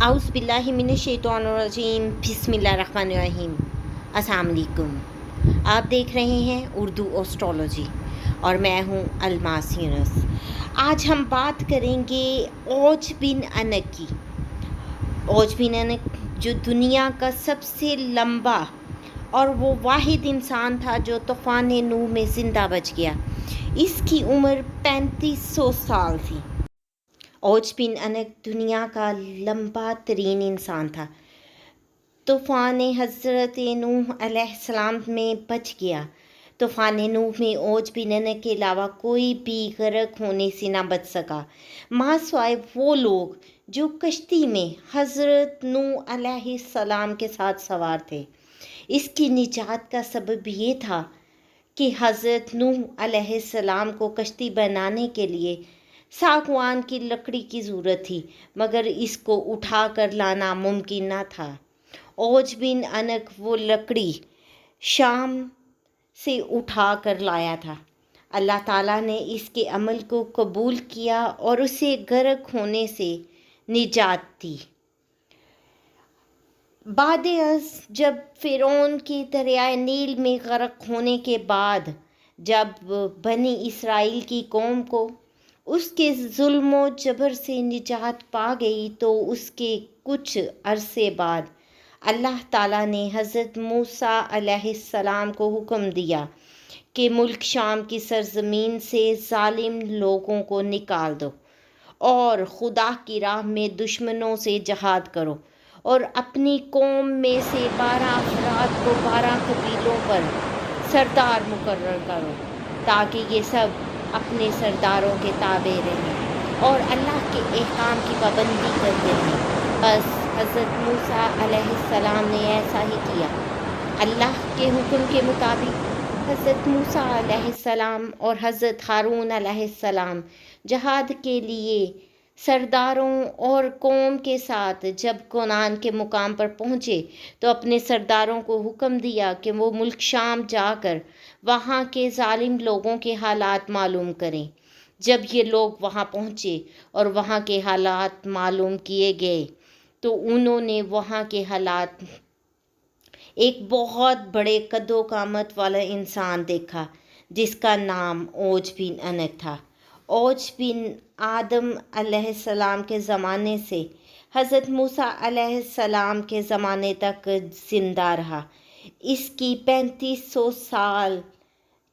आउज़ बिल्लाहि मिनश्शैतानिर्रजीम बिस्मिल्लाहिर्रहमानिर्रहीम। अस्सलाम वालेकुम। आप देख रहे हैं उर्दू एस्ट्रोलॉजी और मैं हूँ अलमास यूनुस। आज हम बात करेंगे औज बिन अनक की। औज बिन अनक जो दुनिया का सबसे लंबा और वो वाहिद इंसान था जो तूफ़ान नूह में ज़िंदा बच गया। इसकी उम्र 3500 साल थी। औज बिन अनक दुनिया का लंबा तरीन इंसान था। तूफ़ान हज़रत नूह अलैहिस्सलाम में बच गया। तूफ़ान नूह में औज बिन अनक के अलावा कोई भी गर्क होने से ना बच सका, माँ सिवाय वो लोग जो कश्ती में हज़रत नूह अलैहिस्सलाम के साथ सवार थे। इसकी निजात का सबब ये था कि हज़रत नूह अलैहिस्सलाम को कश्ती बनाने के लिए सागवान की लकड़ी की ज़रूरत थी, मगर इसको उठा कर लाना मुमकिन न था। औज बिन अनक वो लकड़ी शाम से उठा कर लाया था। अल्लाह ताला ने इसके अमल को कबूल किया और उसे गर्क होने से निजात दी। बाद जब फ़िरौन की दरियाए नील में गर्क होने के बाद जब बनी इसराइल की कौम को उसके जुल्म जबर से निजात पा गई, तो उसके कुछ अरसे बाद अल्लाह ताला ने हज़रत मूसा अलैहिस्सलाम को हुक्म दिया कि मुल्क शाम की सरजमीन से जालिम लोगों को निकाल दो और खुदा की राह में दुश्मनों से जहाद करो और अपनी कौम में से 12 अफराद को 12 कबीलों पर सरदार मुकर्रर करो, ताकि ये सब अपने सरदारों के ताबे रहें और अल्लाह के अहकाम की पाबंदी करते रहें। बस हज़रत मूसा अलैहिस्सलाम ने ऐसा ही किया। अल्लाह के हुक्म के मुताबिक हज़रत मूसा अलैहिस्सलाम और हज़रत हारून अलैहिस्सलाम जहाद के लिए सरदारों और कौम के साथ जब कनान के मुकाम पर पहुँचे, तो अपने सरदारों को हुक्म दिया कि वो मुल्क शाम जाकर वहाँ के जालिम लोगों के हालात मालूम करें। जब ये लोग वहाँ पहुँचे और वहाँ के हालात मालूम किए गए, तो उन्होंने वहाँ के हालात एक बहुत बड़े कद्दो कामत वाला इंसान देखा जिसका नाम औज बिन अनक था। औज बिन आदम अलैहिस्सलाम के ज़माने से हज़रत मूसा अलैहिस्सलाम के ज़माने तक ज़िंदा रहा। इसकी 3500 साल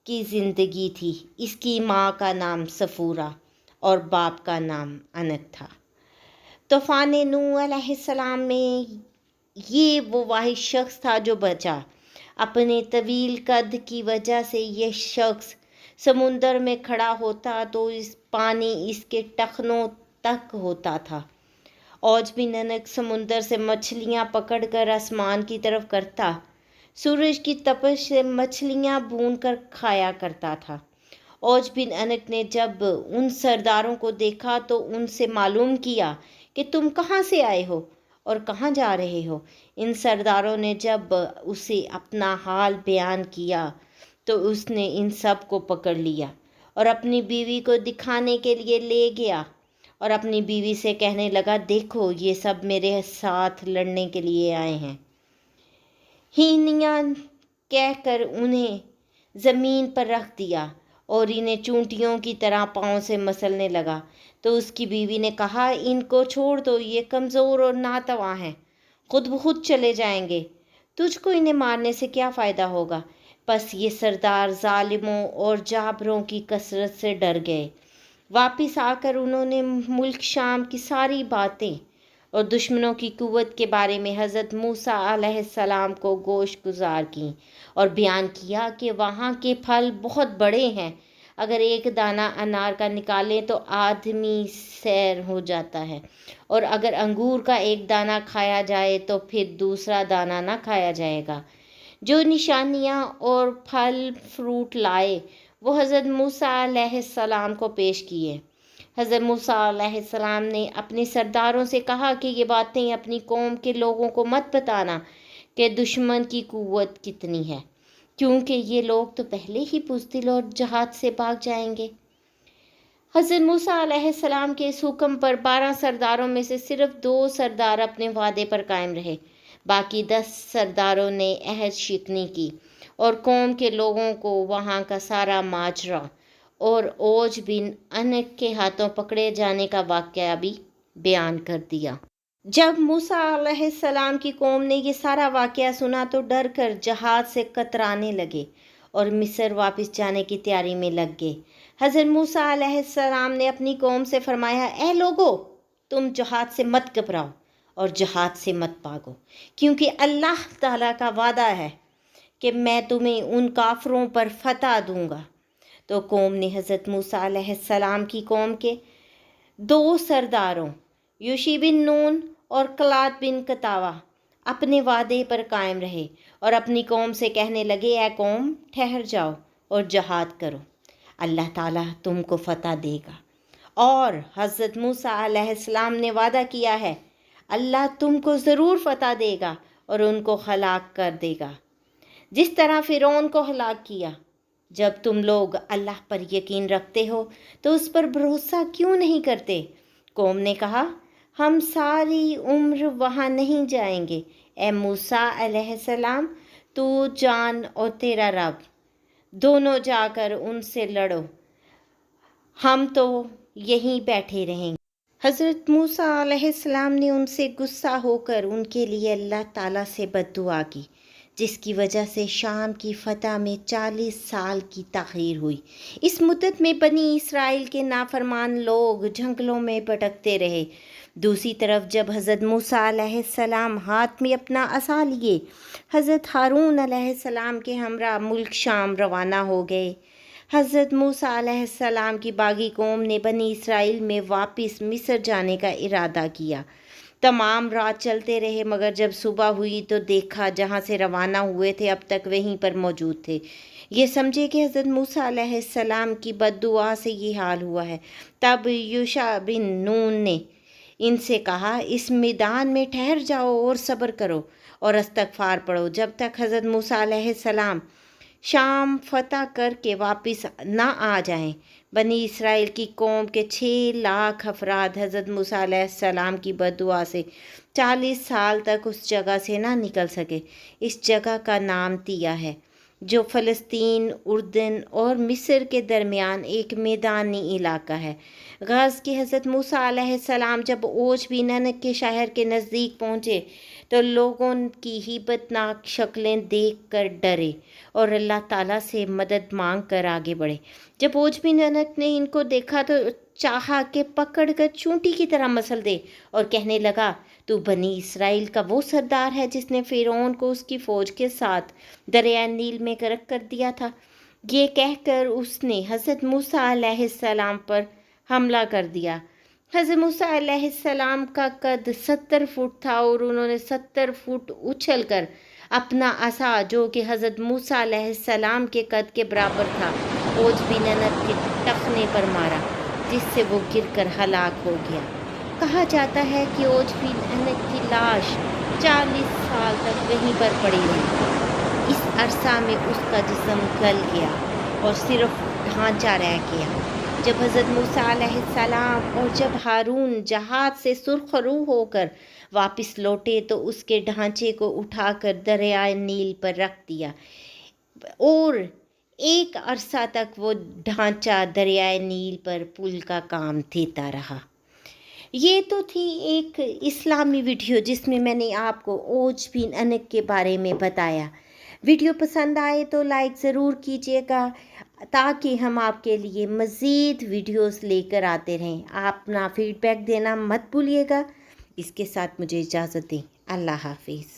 की ज़िंदगी थी। इसकी माँ का नाम सफूरा और बाप का नाम अनक था। तूफ़ान नूह अलैहिस्सलाम में ये वो वाहिद शख्स था जो बचा। अपने तवील कद की वजह से यह शख्स समुंदर में खड़ा होता तो इस पानी इसके टखनों तक होता था। औज बिन अनक समुंदर से मछलियाँ पकड़कर आसमान की तरफ करता। सूरज की तपश से मछलियाँ भून कर खाया करता था। औज बिन अनक ने जब उन सरदारों को देखा तो उनसे मालूम किया कि तुम कहाँ से आए हो और कहाँ जा रहे हो। इन सरदारों ने जब उसे अपना हाल बयान किया तो उसने इन सब को पकड़ लिया और अपनी बीवी को दिखाने के लिए ले गया और अपनी बीवी से कहने लगा, देखो ये सब मेरे साथ लड़ने के लिए आए हैं। हीनियाँ कहकर उन्हें ज़मीन पर रख दिया और इन्हें चूंटियों की तरह पाँव से मसलने लगा। तो उसकी बीवी ने कहा, इनको छोड़ दो, ये कमज़ोर और नातवा हैं, खुद ब खुद चले जाएंगे, तुझको इन्हें मारने से क्या फ़ायदा होगा। बस ये सरदार जालिमों और जाबरों की कसरत से डर गए। वापस आकर उन्होंने मुल्क शाम की सारी बातें और दुश्मनों की कुव्वत के बारे में हज़रत मूसा अलैहिस्सलाम को गोश गुजार की और बयान किया कि वहाँ के फल बहुत बड़े हैं। अगर एक दाना अनार का निकालें तो आदमी सैर हो जाता है, और अगर अंगूर का एक दाना खाया जाए तो फिर दूसरा दाना ना खाया जाएगा। जो निशानियाँ और फल फ्रूट लाए वो हज़रत मूसा अलैहिस्सलाम को पेश किए। हज़रत मूसा अलैहिस्सलाम ने अपने सरदारों से कहा कि ये बातें अपनी कौम के लोगों को मत बताना कि दुश्मन की कुव्वत कितनी है, क्योंकि ये लोग तो पहले ही बुज़दिल और जहाद से भाग जाएंगे। حضرت موسیٰ علیہ السلام کے اس حکم پر 12 سرداروں میں سے صرف 2 سردار اپنے وعدے پر قائم رہے، باقی 10 سرداروں نے عہد شکنی کی اور قوم کے لوگوں کو وہاں کا سارا ماجرا اور اوج بن انق کے ہاتھوں پکڑے جانے کا واقعہ بھی بیان کر دیا۔ جب موسیٰ علیہ السلام کی قوم نے یہ سارا واقعہ سنا تو ڈر کر جہاد سے کترانے لگے اور مصر واپس جانے کی تیاری میں لگ گئے۔ حضرت موسیٰ علیہ السلام نے اپنی قوم سے فرمایا، اے لوگو، تم جہاد سے مت گھبراؤ اور جہاد سے مت بھاگو، کیونکہ اللہ تعالیٰ کا وعدہ ہے کہ میں تمہیں ان کافروں پر فتح دوں گا۔ تو قوم نے حضرت موسیٰ علیہ السلام کی قوم کے 2 سرداروں یوشع بن نون اور کلاد بن کتاوہ اپنے وعدے پر قائم رہے اور اپنی قوم سے کہنے لگے، اے قوم، ٹھہر جاؤ اور جہاد کرو، اللہ تعالیٰ تم کو فتح دے گا۔ اور حضرت موسیٰ علیہ السلام نے وعدہ کیا ہے، اللہ تم کو ضرور فتح دے گا اور ان کو ہلاک کر دے گا، جس طرح فرعون کو ہلاک کیا۔ جب تم لوگ اللہ پر یقین رکھتے ہو تو اس پر بھروسہ کیوں نہیں کرتے؟ قوم نے کہا، ہم ساری عمر وہاں نہیں جائیں گے۔ اے موسیٰ علیہ السلام، تو جان اور تیرا رب دونوں جا کر ان سے لڑو، ہم تو یہیں بیٹھے رہیں گے۔ حضرت موسیٰ علیہ السلام نے ان سے غصہ ہو کر ان کے لیے اللہ تعالیٰ سے بد دعا کی، جس کی وجہ سے شام کی فتح میں 40 سال کی تاخیر ہوئی۔ اس مدت میں بنی اسرائیل کے نافرمان لوگ جنگلوں میں بھٹکتے رہے۔ دوسری طرف جب حضرت موسیٰ علیہ السلام ہاتھ میں اپنا عصا لیے حضرت ہارون علیہ السلام کے ہمراہ ملک شام روانہ ہو گئے، حضرت موسیٰ علیہ السلام کی باغی قوم نے بنی اسرائیل میں واپس مصر جانے کا ارادہ کیا۔ تمام رات چلتے رہے، مگر جب صبح ہوئی تو دیکھا جہاں سے روانہ ہوئے تھے اب تک وہیں پر موجود تھے۔ یہ سمجھے کہ حضرت موسیٰ علیہ السلام کی بد دعا سے یہ حال ہوا ہے۔ تب یوشع بن نون نے ان سے کہا، اس میدان میں ٹھہر جاؤ اور صبر کرو اور استغفار پڑھو جب تک حضرت موسیٰ علیہ السلام شام فتح کر کے واپس نہ آ جائیں۔ بنی اسرائیل کی قوم کے 6 لاکھ افراد حضرت موسیٰ علیہ السلام کی بد دعا سے 40 سال تک اس جگہ سے نہ نکل سکے۔ اس جگہ کا نام تیہ ہے، جو فلسطین، اردن اور مصر کے درمیان ایک میدانی علاقہ ہے۔ غرض کہ حضرت موسیٰ علیہ السلام جب اوج بن انق کے شہر کے نزدیک پہنچے تو لوگوں کی ہیبت ناک شکلیں دیکھ کر ڈرے اور اللہ تعالیٰ سے مدد مانگ کر آگے بڑھے۔ جب اوج بن انق نے ان کو دیکھا تو چاہا کہ پکڑ کر چونٹی کی طرح مسل دے اور کہنے لگا، تو بنی اسرائیل کا وہ سردار ہے جس نے فرعون کو اس کی فوج کے ساتھ دریائے نیل میں غرق کر دیا تھا۔ یہ کہہ کر اس نے حضرت موسیٰ علیہ السلام پر حملہ کر دیا۔ حضرت موسیٰ علیہ السلام کا قد 70 فٹ تھا اور انہوں نے 70 فٹ اچھل کر اپنا عصا، جو کہ حضرت موسیٰ علیہ السلام کے قد کے برابر تھا، اوج بن انق کے ٹخنے پر مارا، جس سے وہ گر کر ہلاک ہو گیا۔ کہا جاتا ہے کہ اوج بن انق کی لاش 40 سال تک وہیں پر پڑی رہی۔ اس عرصہ میں اس کا جسم گل گیا اور صرف ڈھانچہ رہ گیا۔ جب حضرت موسیٰ علیہ السلام اور جب ہارون جہاد سے سرخ رو ہو کر واپس لوٹے تو اس کے ڈھانچے کو اٹھا کر دریائے نیل پر رکھ دیا اور ایک عرصہ تک وہ ڈھانچہ دریائے نیل پر پل کا کام دیتا رہا۔ یہ تو تھی ایک اسلامی ویڈیو جس میں میں نے آپ کو اوج بن انق کے بارے میں بتایا۔ ویڈیو پسند آئے تو لائک ضرور کیجیے گا تاکہ ہم آپ کے لیے مزید ویڈیوز لے کر آتے رہیں۔ آپ اپنا فیڈ بیک دینا مت بھولیے گا۔ اس کے ساتھ مجھے اجازت دیں۔ اللہ حافظ۔